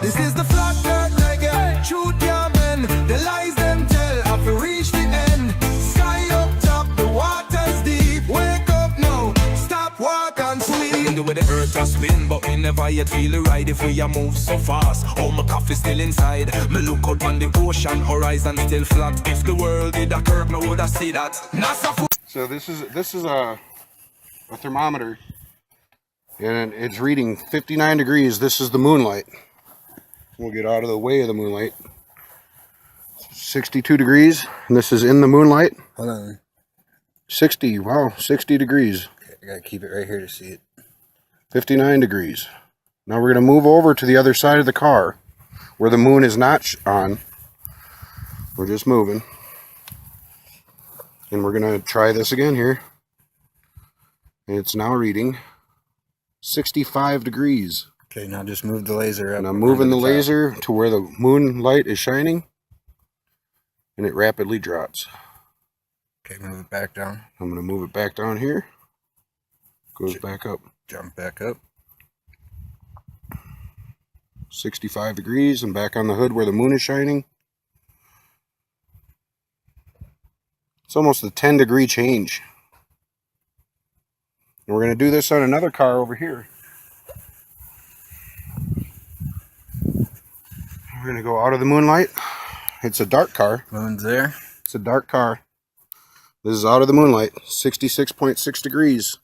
This is the flat earth reggae, truth can't bend. The lies them tell, have to reach the end. Sky up top, the water's deep. Wake up now, stop, walk and sleep. The way the earth a spin, but me never yet feel it right. If we a move so fast, oh my coffee still inside. Me look out on the ocean, horizon still flat. If the world did a curve, me woulda see that. So this is a thermometer, and it's reading 59 degrees. This is the moonlight. We'll get out of the way of the moonlight. 62 degrees, and this is in the moonlight. Hold on. 60, wow, 60 degrees. Okay, I gotta keep it right here to see it. 59 degrees. Now we're going to move over to the other side of the car where the moon is not on. We're just moving. And we're going to try this again here. And it's now reading 65 degrees. Okay, now just move the laser up. And I'm moving the laser to where the moonlight is shining. And it rapidly drops. Okay, move it back down. I'm going to move it back down here. Goes back up. Jump back up. 65 degrees and back on the hood where the moon is shining. It's almost a 10-degree change. And we're going to do this on another car over here. We're going to go out of the moonlight. It's a dark car. Moon's there. It's a dark car. This is out of the moonlight. 66.6 degrees.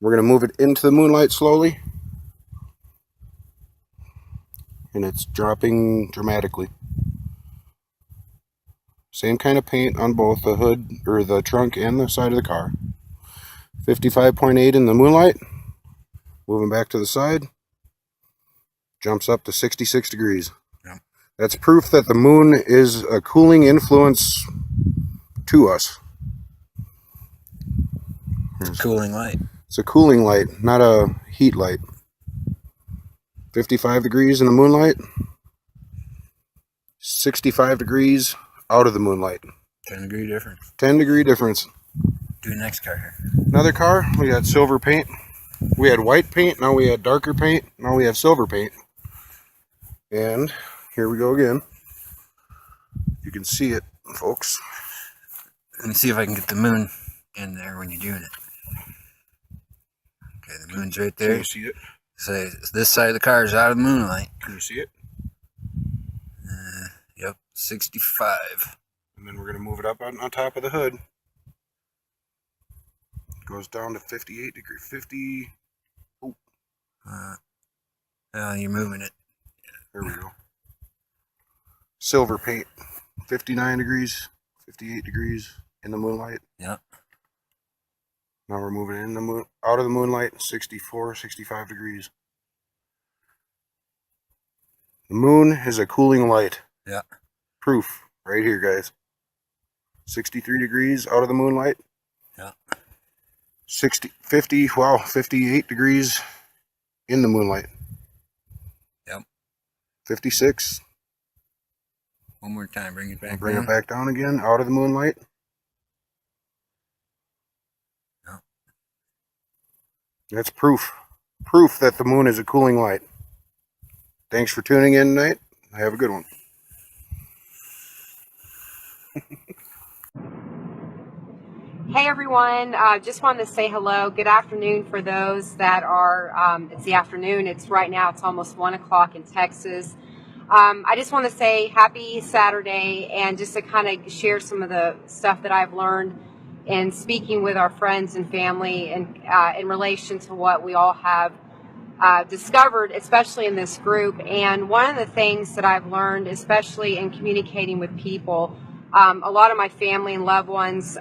We're going to move it into the moonlight slowly. And it's dropping dramatically. Same kind of paint on both the hood, or the trunk, and the side of the car. 55.8 in the moonlight. Moving back to the side. Jumps up to 66 degrees. Yep. That's proof that the moon is a cooling influence to us. It's a cooling light. It's a cooling light, not a heat light. 55 degrees in the moonlight. 65 degrees out of the moonlight. 10-degree difference. 10-degree difference. Do the next car here. Another car, we got silver paint. We had white paint, now we had darker paint, now we have silver paint. And here we go again. You can see it, folks. Let me see if I can get the moon in there when you're doing it. Okay, the moon's right there. Can you see it? So this side of the car is out of the moonlight. Can you see it? Yep, 65. And then we're going to move it up on top of the hood. It goes down to 58 degrees. 50. Oh. You're moving it. There we go. Silver paint. 59 degrees. 58 degrees in the moonlight. Yep. Now we're moving in the moon, out of the moonlight, 64, 65 degrees. The moon is a cooling light. Yeah. Proof right here, guys. 63 degrees out of the moonlight. Yeah. 58 degrees in the moonlight. Yep. 56. One more time, bring it back Bring down. it back down again, out of the moonlight. That's proof. Proof that the moon is a cooling light. Thanks for tuning in tonight. Have a good one. Hey everyone, just wanted to say hello. Good afternoon for those that are, it's the afternoon. It's right now, it's almost 1 o'clock in Texas. I just want to say happy Saturday, and just to kind of share some of the stuff that I've learned in speaking with our friends and family and in relation to what we all have discovered, especially in this group. And one of the things that I've learned, especially in communicating with people, a lot of my family and loved ones,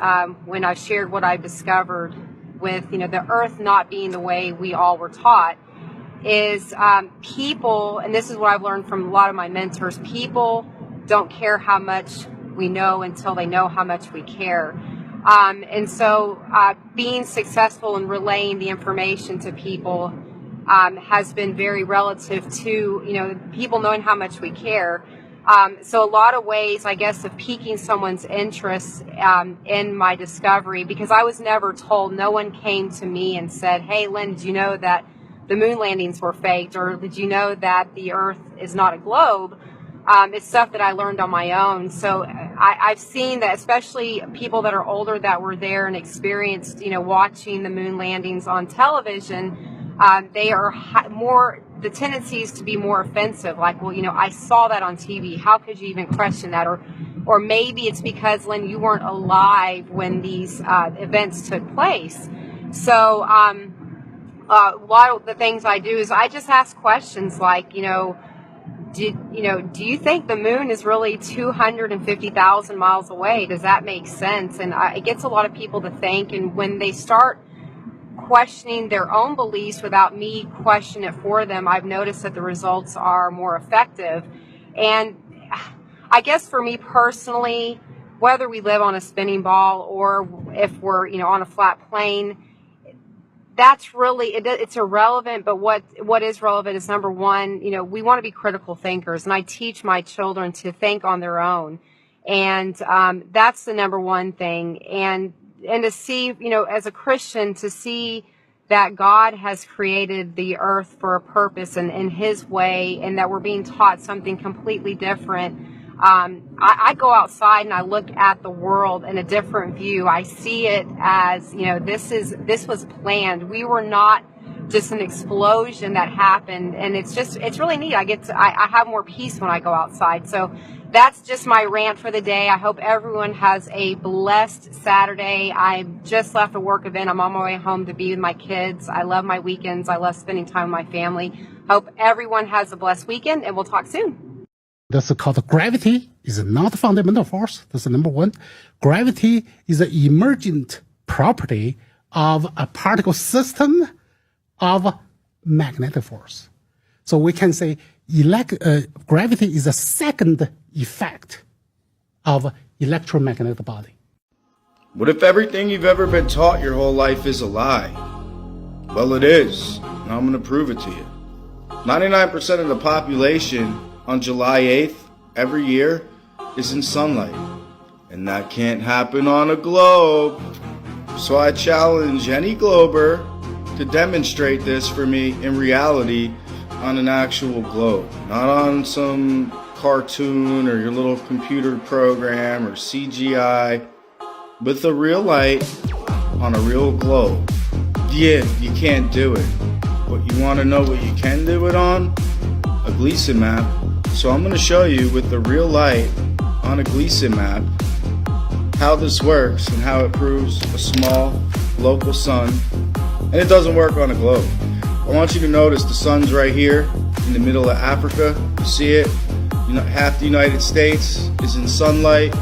when I've shared what I've discovered with, the earth not being the way we all were taught, is people, and this is what I've learned from a lot of my mentors, people don't care how much we know until they know how much we care. And so being successful in relaying the information to people has been very relative to, people knowing how much we care. So a lot of ways, I guess, of piquing someone's interest in my discovery, because I was never told, no one came to me and said, hey, Lynn, do you know that the moon landings were faked, or did you know that the Earth is not a globe? It's stuff that I learned on my own. So I've seen that, especially people that are older that were there and experienced, watching the moon landings on television, they are more, the tendency is to be more offensive. Like, well, I saw that on TV. How could you even question that? Or maybe it's because, Lynn, you weren't alive when these events took place. So a lot of the things I do is I just ask questions like, do you think the moon is really 250,000 miles away? Does that make sense? And it gets a lot of people to think, and when they start questioning their own beliefs without me questioning it for them, I've noticed that the results are more effective. And I guess for me personally, whether we live on a spinning ball or if we're, on a flat plane, that's really, it's irrelevant. But what is relevant is, number one, we want to be critical thinkers, and I teach my children to think on their own, and that's the number one thing. And to see, as a Christian, to see that God has created the earth for a purpose and in His way, and that we're being taught something completely different. I go outside and I look at the world in a different view. I see it as, this was planned. We were not just an explosion that happened, and it's really neat. I have more peace when I go outside. So that's just my rant for the day. I hope everyone has a blessed Saturday. I just left a work event. I'm on my way home to be with my kids. I love my weekends. I love spending time with my family. Hope everyone has a blessed weekend, and we'll talk soon. That's called gravity is not a fundamental force. That's number one. Gravity is an emergent property of a particle system of magnetic force. So we can say gravity is a second effect of electromagnetic body. What if everything you've ever been taught your whole life is a lie? Well, it is. Now I'm going to prove it to you. 99% of the population on July 8th every year is in sunlight. And that can't happen on a globe. So I challenge any glober to demonstrate this for me in reality on an actual globe. Not on some cartoon or your little computer program or CGI. With a real light on a real globe. Yeah, you can't do it. But you want to know what you can do it on? A Gleason map. So I'm going to show you with the real light on a Gleason map how this works and how it proves a small local sun. And it doesn't work on a globe. I want you to notice the sun's right here in the middle of Africa. You see it? Half the United States is in sunlight,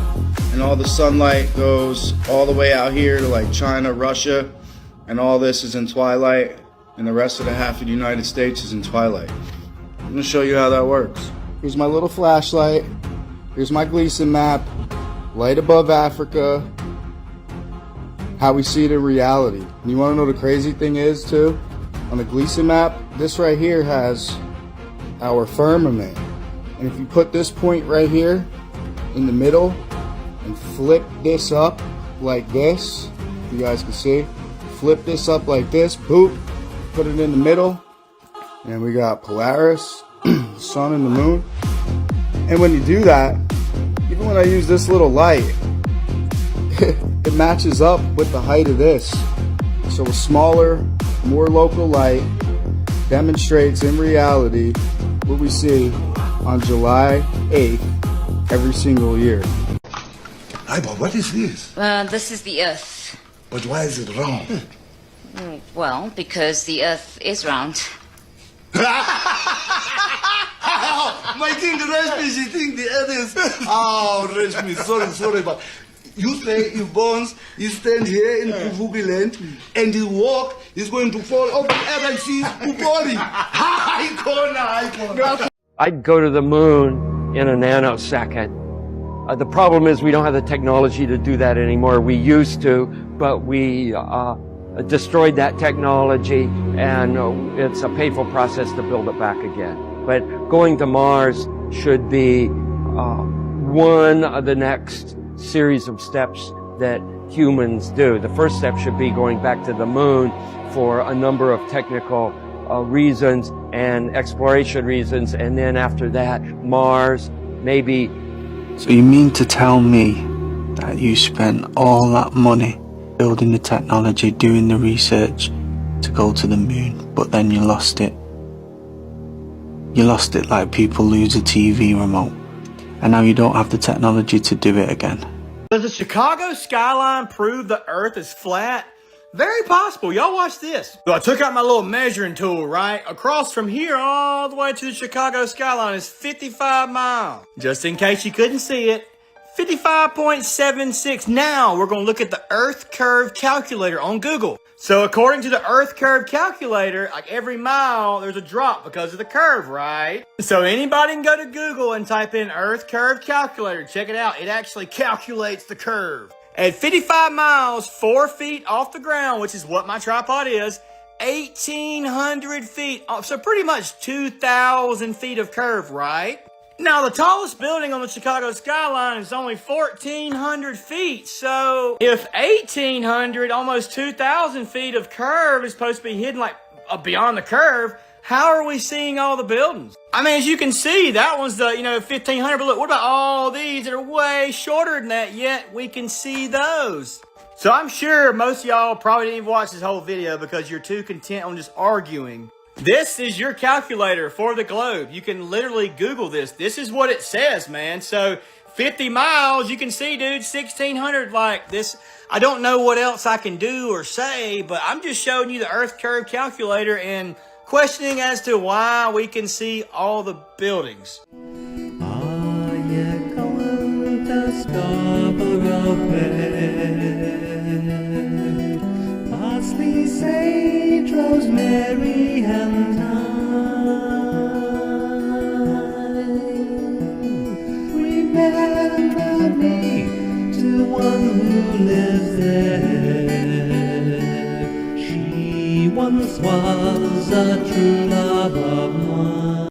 and all the sunlight goes all the way out here to like China, Russia, and all this is in twilight, and the rest of the half of the United States is in twilight. I'm going to show you how that works. Here's my little flashlight. Here's my Gleason map. Light above Africa. How we see it in reality. And you want to know the crazy thing is too? On the Gleason map, this right here has our firmament. And if you put this point right here in the middle and flip this up like this, you guys can see, flip this up like this, boop, put it in the middle, and we got Polaris, the sun and the moon. And when you do that, even when I use this little light, it matches up with the height of this. So a smaller, more local light demonstrates in reality what we see on July 8th every single year. Ibo, what is this? This is the Earth. But why is it round? Well, because the Earth is round. My king Rashmi, she think the Earth is... Oh, Rashmi, sorry, but... You say if Bones, he stand here in Kuvuki land and he walk, he's going to fall off the earth and see Kupori. I'd go to the moon in a nanosecond. The problem is we don't have the technology to do that anymore. We used to, but we destroyed that technology, and it's a painful process to build it back again. But going to Mars should be one of the next series of steps that humans do. The first step should be going back to the moon for a number of technical reasons and exploration reasons, and then after that, Mars, maybe. So you mean to tell me that you spent all that money building the technology, doing the research to go to the moon, but then you lost it? You lost it like people lose a TV remote, and now you don't have the technology to do it again. Does the Chicago skyline prove the Earth is flat? Very possible. Y'all watch this. So I took out my little measuring tool, right? Across from here all the way to the Chicago skyline is 55 miles. Just in case you couldn't see it, 55.76. Now we're going to look at the Earth curve calculator on Google. So according to the Earth curve calculator, like every mile, there's a drop because of the curve, right? So anybody can go to Google and type in Earth curve calculator. Check it out. It actually calculates the curve. At 55 miles, 4 feet off the ground, which is what my tripod is, 1,800 feet, so pretty much 2,000 feet of curve, right? Now, the tallest building on the Chicago skyline is only 1,400 feet, so if 1,800, almost 2,000 feet of curve is supposed to be hidden like beyond the curve, how are we seeing all the buildings? I mean, as you can see, that one's the, 1,500, but look, what about all these that are way shorter than that, yet we can see those? So I'm sure most of y'all probably didn't even watch this whole video because you're too content on just arguing. This is your calculator for the globe. You can literally Google this. This is what it says, man. So 50 miles, you can see, dude, 1,600 like this. I don't know what else I can do or say, but I'm just showing you the Earth curve calculator and questioning as to why we can see all the buildings. Are you going to Scarborough Fair? Parsley, sage, rosemary and thyme. Remember me to one who lives there. She once was a true love of mine.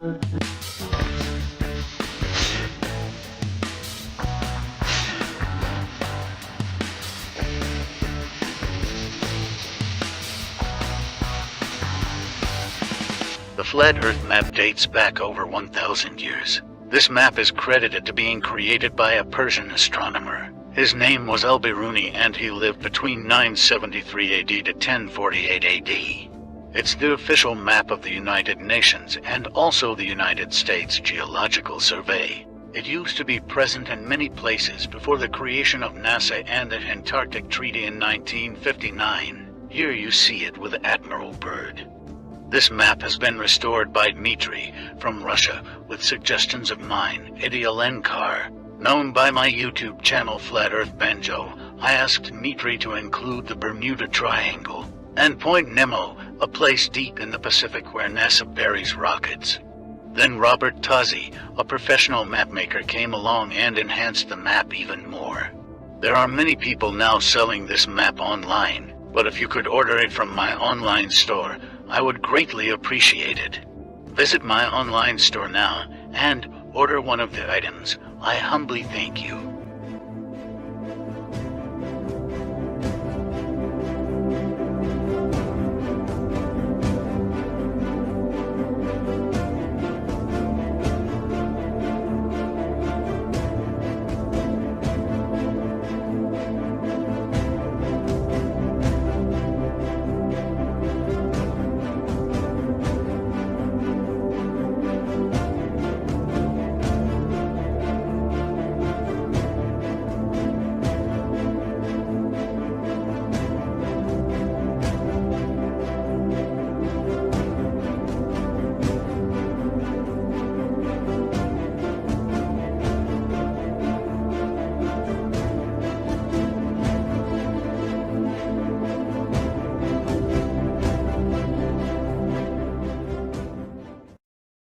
The flat Earth map dates back over 1,000 years. This map is credited to being created by a Persian astronomer. His name was Al-Biruni, and he lived between 973 AD to 1048 AD. It's the official map of the United Nations and also the United States Geological Survey. It used to be present in many places before the creation of NASA and the Antarctic Treaty in 1959. Here you see it with Admiral Byrd. This map has been restored by Dmitry from Russia with suggestions of mine, Eddie Alenkar. Known by my YouTube channel Flat Earth Banjo, I asked Dmitry to include the Bermuda Triangle and Point Nemo, a place deep in the Pacific where NASA buries rockets. Then Robert Tozzi, a professional mapmaker, came along and enhanced the map even more. There are many people now selling this map online, but if you could order it from my online store, I would greatly appreciate it. Visit my online store now and order one of the items. I humbly thank you.